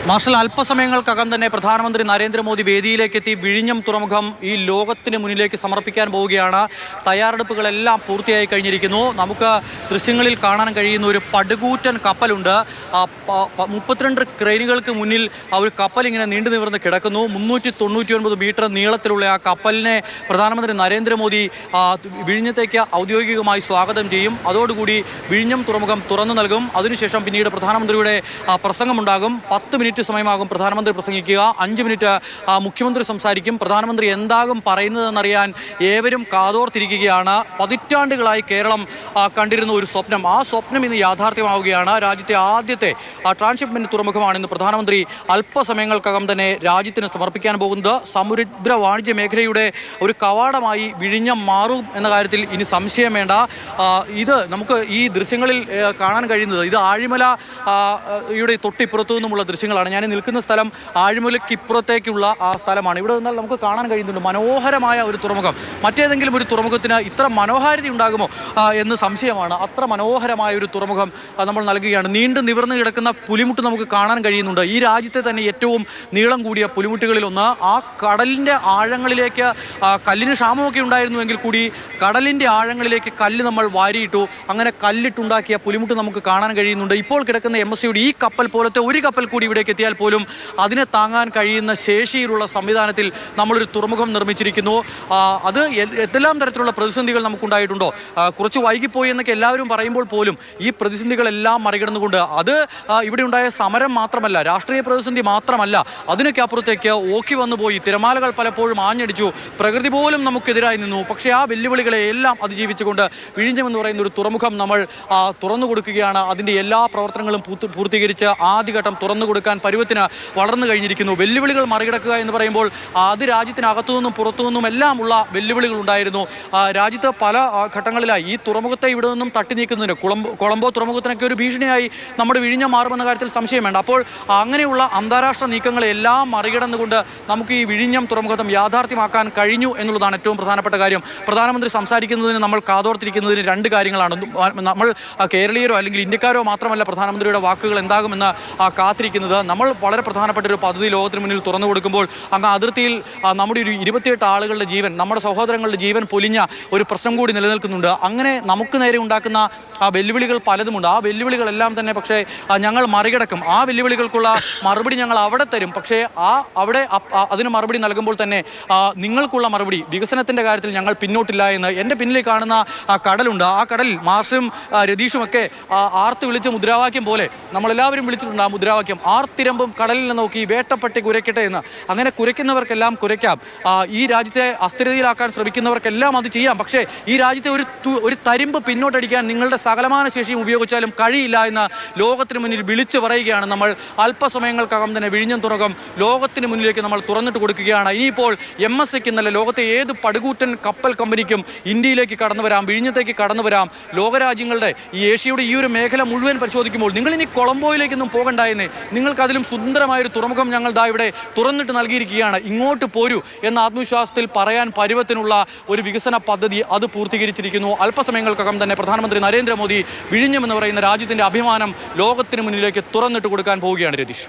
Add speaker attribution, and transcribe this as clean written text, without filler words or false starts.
Speaker 1: Marshal അല്പസമയങ്ങൾക്കകം തന്നെ പ്രധാനമന്ത്രി നരേന്ദ്രമോദി വേദിയിലേക്ക് എത്തി വിഴിഞ്ഞം തുറമുഖം ഈ ലോകത്തിന് മുന്നിലേക്ക് സമർപ്പിക്കാൻ പോവുകയാണ്. തയ്യാറെടുപ്പുകളെല്ലാം പൂർത്തിയായി കഴിഞ്ഞിരിക്കുന്നു. നമുക്ക് ദൃശ്യങ്ങളിൽ കാണാൻ കഴിയുന്ന ഒരു പടുകൂറ്റൻ കപ്പലുണ്ട്. 32 ക്രെയിനുകൾക്ക് മുന്നിൽ ആ ഒരു കപ്പൽ ഇങ്ങനെ നീണ്ടു നിവർന്ന് കിടക്കുന്നു. 399 മീറ്റർ നീളത്തിലുള്ള ആ കപ്പലിനെ പ്രധാനമന്ത്രി നരേന്ദ്രമോദി വിഴിഞ്ഞത്തേക്ക് ഔദ്യോഗികമായി സ്വാഗതം ചെയ്യും. അതോടുകൂടി വിഴിഞ്ഞം തുറമുഖം തുറന്നു നൽകും. അതിനുശേഷം പിന്നീട് പ്രധാനമന്ത്രിയുടെ പ്രസംഗമുണ്ടാകും. 10 മിനിറ്റ് സമയമാകും പ്രധാനമന്ത്രി പ്രസംഗിക്കുക. 5 മിനിറ്റ് മുഖ്യമന്ത്രി സംസാരിക്കും. പ്രധാനമന്ത്രി എന്താകും പറയുന്നതെന്നറിയാൻ ഏവരും കാതോർത്തിരിക്കുകയാണ്. പതിറ്റാണ്ടുകളായി കേരളം കണ്ടിരുന്ന ഒരു സ്വപ്നം, ആ സ്വപ്നം ഇന്ന് യാഥാർത്ഥ്യമാവുകയാണ്. രാജ്യത്തെ ആദ്യത്തെ ട്രാൻസ്ഷിപ്മെന്റ് തുറമുഖമാണ് ഇന്ന് പ്രധാനമന്ത്രി അല്പസമയങ്ങൾക്കകം തന്നെ രാജ്യത്തിന് സമർപ്പിക്കാൻ പോകുന്നത്. സമുദ്ര വാണിജ്യ മേഖലയുടെ ഒരു കവാടമായി വിഴിഞ്ഞം മാറും എന്ന കാര്യത്തിൽ ഇനി സംശയം വേണ്ട. ഇത് നമുക്ക് ഈ ദൃശ്യങ്ങളിൽ കാണാൻ കഴിയുന്നത് ഇത് ആഴിമലയുടെ തൊട്ടിപ്പുറത്തു നിന്നുമുള്ള ദൃശ്യങ്ങളാണ്. ഞാൻ നിൽക്കുന്ന സ്ഥലം ആഴിമലയ്ക്കിപ്പുറത്തേക്കുള്ള ആ സ്ഥലമാണ്. ഇവിടെ നിന്നാൽ നമുക്ക് കാണാൻ കഴിയുന്നുണ്ട് മനോഹരമായ ഒരു തുറമുഖം. മറ്റേതെങ്കിലും ഒരു തുറമുഖത്തിന് ഇത്ര മനോഹാരിത ഉണ്ടാകുമോ എന്ന് സംശയമാണ്. അത്ര മനോഹരമായ ഒരു തുറമുഖം നമ്മൾ നൽകുകയാണ്. നീണ്ടു നിവർന്നു കിടക്കുന്ന പുലിമുട്ട് നമുക്ക് കാണാൻ കഴിയുന്നുണ്ട്. ഈ രാജ്യത്തെ തന്നെ ഏറ്റവും നീളം കൂടിയ പുലിമുട്ടുകളിലൊന്ന്. ആ കടലിൻ്റെ ആഴങ്ങളിലേക്ക് കല്ലിന് ക്ഷാമമൊക്കെ ഉണ്ടായിരുന്നുവെങ്കിൽ കൂടി കടലിൻ്റെ ആഴങ്ങളിലേക്ക് കല്ല് നമ്മൾ വാരിയിട്ടു. അങ്ങനെ കല്ലിട്ടുണ്ടാക്കിയ പുലിമുട്ട് നമുക്ക് കാണാൻ കഴിയുന്നുണ്ട്. ഇപ്പോൾ കിടക്കുന്ന MSCയുടെ ഈ കപ്പൽ പോലത്തെ ഒരു കപ്പൽ കൂടി ഇവിടേക്ക് എത്തിയാൽ പോലും അതിനെ താങ്ങാൻ കഴിയുന്ന ശേഷിയിലുള്ള സംവിധാനത്തിൽ നമ്മളൊരു തുറമുഖം നിർമ്മിച്ചിരിക്കുന്നു. അത് എന്തെല്ലാം തരത്തിലുള്ള പ്രതിസന്ധികൾ നമുക്കുണ്ടായിട്ടുണ്ടോ, കുറച്ച് വൈകിപ്പോയി എന്നൊക്കെ എല്ലാവരും പറയുമ്പോൾ പോലും ഈ പ്രതിസന്ധികളെല്ലാം മറികടന്നുകൊണ്ട് അത് ഇവിടെ ഉണ്ടായ സമരം മാത്രമല്ല, രാഷ്ട്രീയ പ്രതിസന്ധി മാത്രമല്ല, അതിനൊക്കെ അപ്പുറത്തേക്ക് ഓക്കി വന്നുപോയി. തിരമാലകൾ പലപ്പോഴും ആഞ്ഞടിച്ചു, പ്രകൃതി പോലും നമുക്കെതിരായി നിന്നു. പക്ഷേ ആ വെല്ലുവിളികളെ എല്ലാം അതിജീവിച്ചുകൊണ്ട് വിഴിഞ്ഞം എന്ന് പറയുന്ന ഒരു തുറമുഖം നമ്മൾ തുറന്നു കൊടുക്കുകയാണ്. അതിൻ്റെ എല്ലാ പ്രവർത്തനങ്ങളും പൂർത്തീകരിച്ച് ആദ്യഘട്ടം തുറന്നു കൊടുക്കാൻ പരുവത്തിന് വളർന്നു കഴിഞ്ഞിരിക്കുന്നു. വെല്ലുവിളികൾ മറികടക്കുക എന്ന് പറയുമ്പോൾ അത് രാജ്യത്തിനകത്തു നിന്നും പുറത്തു നിന്നും എല്ലാം ഉള്ള വെല്ലുവിളികൾ ഉണ്ടായിരുന്നു. രാജ്യത്ത് പല ഘട്ടങ്ങളിലായി ഈ തുറമുഖത്തെ ഇവിടെ നിന്നും തട്ടി നീക്കുന്നതിന് കൊളംബോ തുറമുഖത്തിനൊക്കെ ഒരു ഭീഷണിയായി നമ്മുടെ വിഴിഞ്ഞം മാറുമെന്ന കാര്യത്തിൽ സംശയം വേണ്ട. അപ്പോൾ അങ്ങനെയുള്ള അന്താരാഷ്ട്ര നീക്കങ്ങളെല്ലാം മറികടന്നുകൊണ്ട് നമുക്ക് ഈ വിഴിഞ്ഞം തുറമുഖം യാഥാർത്ഥ്യമാക്കാൻ കഴിഞ്ഞു എന്നുള്ളതാണ് ഏറ്റവും പ്രധാനപ്പെട്ട കാര്യം. പ്രധാനമന്ത്രി സംസാരിക്കുന്നതിന് നമ്മൾ കാതോർത്തിരിക്കുന്നതിന് 2 കാര്യങ്ങളാണ്. നമ്മൾ കേരളീയരോ അല്ലെങ്കിൽ ഇന്ത്യക്കാരോ മാത്രമല്ല പ്രധാനമന്ത്രിയുടെ വാക്കുകൾ എന്താകുമെന്ന് കാത്തിരിക്കുന്നത്. നമ്മൾ വളരെ പ്രധാനപ്പെട്ട ഒരു പദ്ധതി ലോകത്തിന് മുന്നിൽ തുറന്നു കൊടുക്കുമ്പോൾ അങ്ങ് അതിർത്തിയിൽ നമ്മുടെ ഒരു 28 ആളുകളുടെ ജീവൻ, നമ്മുടെ സഹോദരങ്ങളുടെ ജീവൻ പൊലിഞ്ഞ ഒരു പ്രശ്നം കൂടി നിലനിൽക്കുന്നുണ്ട്. അങ്ങനെ നമുക്ക് നേരെ ഉണ്ടാക്കുന്ന വെല്ലുവിളികൾ പലതുമുണ്ട്. ആ വെല്ലുവിളികളെല്ലാം തന്നെ പക്ഷേ ഞങ്ങൾ മറികടക്കും. ആ വെല്ലുവിളികൾക്കുള്ള മറുപടി ഞങ്ങൾ അവിടെ തരും. പക്ഷേ അവിടെ അതിന് മറുപടി നൽകുമ്പോൾ തന്നെ നിങ്ങൾക്കുള്ള മറുപടി, വികസനത്തിൻ്റെ കാര്യത്തിൽ ഞങ്ങൾ പിന്നോട്ടില്ല എന്ന്. എൻ്റെ പിന്നിൽ കാണുന്ന കടലുണ്ട്. ആ കടലിൽ മാർഷും രതീഷുമൊക്കെ ആർത്ത് വിളിച്ച മുദ്രാവാക്യം പോലെ നമ്മളെല്ലാവരും വിളിച്ചിട്ടുണ്ട് ആ മുദ്രാവാക്യം. ആർത്തിരമ്പും കടലിൽ നിന്ന് നോക്കി വേട്ടപ്പെട്ടി കുരയ്ക്കട്ടെ എന്ന്. അങ്ങനെ കുരയ്ക്കുന്നവർക്കെല്ലാം കുരയ്ക്കാം. ഈ രാജ്യത്തെ അസ്ഥിരതയിലാക്കാൻ ശ്രമിക്കുന്നവർക്കെല്ലാം അത് ചെയ്യാം. പക്ഷേ ഈ രാജ്യത്തെ ഒരു തരിമ്പ് പിന്നോട്ടടിക്കാൻ നിങ്ങളുടെ സകലമാന ശേഷിയും ഉപയോഗിച്ചാലും കഴിയില്ല എന്ന് ലോകത്തിന് മുന്നിൽ വിളിച്ചു പറയുകയാണ് നമ്മൾ. അല്പസമയങ്ങൾക്കകം തന്നെ വിഴിഞ്ഞം തുറമുഖം ലോകത്തിന് മുന്നിലേക്ക് നമ്മൾ തുറന്നിട്ട് കൊടുക്കുകയാണ്. ഇനിയിപ്പോൾ MSCക്ക് എന്നല്ല, ലോകത്തെ ഏത് പടുകൂറ്റൻ കപ്പൽ കമ്പനിക്കും ഇന്ത്യയിലേക്ക് കടന്നു വരാം, വിഴിഞ്ഞത്തേക്ക് കടന്നു വരാം. ലോകരാജ്യങ്ങളുടെ ഈ ഏഷ്യയുടെ ഈ ഒരു മേഖല മുഴുവൻ പരിശോധിക്കുമ്പോൾ നിങ്ങളിനി കൊളംബോയിലേക്കൊന്നും പോകണ്ടായെന്നേ, നിങ്ങൾക്ക് അതിലും സുന്ദരമായൊരു തുറമുഖം ഞങ്ങൾ ഇവിടെ തുറന്നിട്ട് നൽകിയിരിക്കുകയാണ്, ഇങ്ങോട്ട് പോരൂ എന്ന ആത്മവിശ്വാസത്തിൽ പറയാൻ പരുവത്തിനുള്ള ഒരു വികസന പദ്ധതി അത് പൂർത്തീകരിച്ചിരിക്കുന്നു. അല്പസമയങ്ങൾക്കകം തന്നെ പ്രധാനമന്ത്രി നരേന്ദ്രമോദി വിഴിഞ്ഞം എന്ന് പറയുന്ന രാജ്യത്തിൻ്റെ അഭിമാനം ലോകത്തിന് മുന്നിലേക്ക് തുറന്നിട്ട് കൊടുക്കാൻ പോവുകയാണ്. രതീഷ്.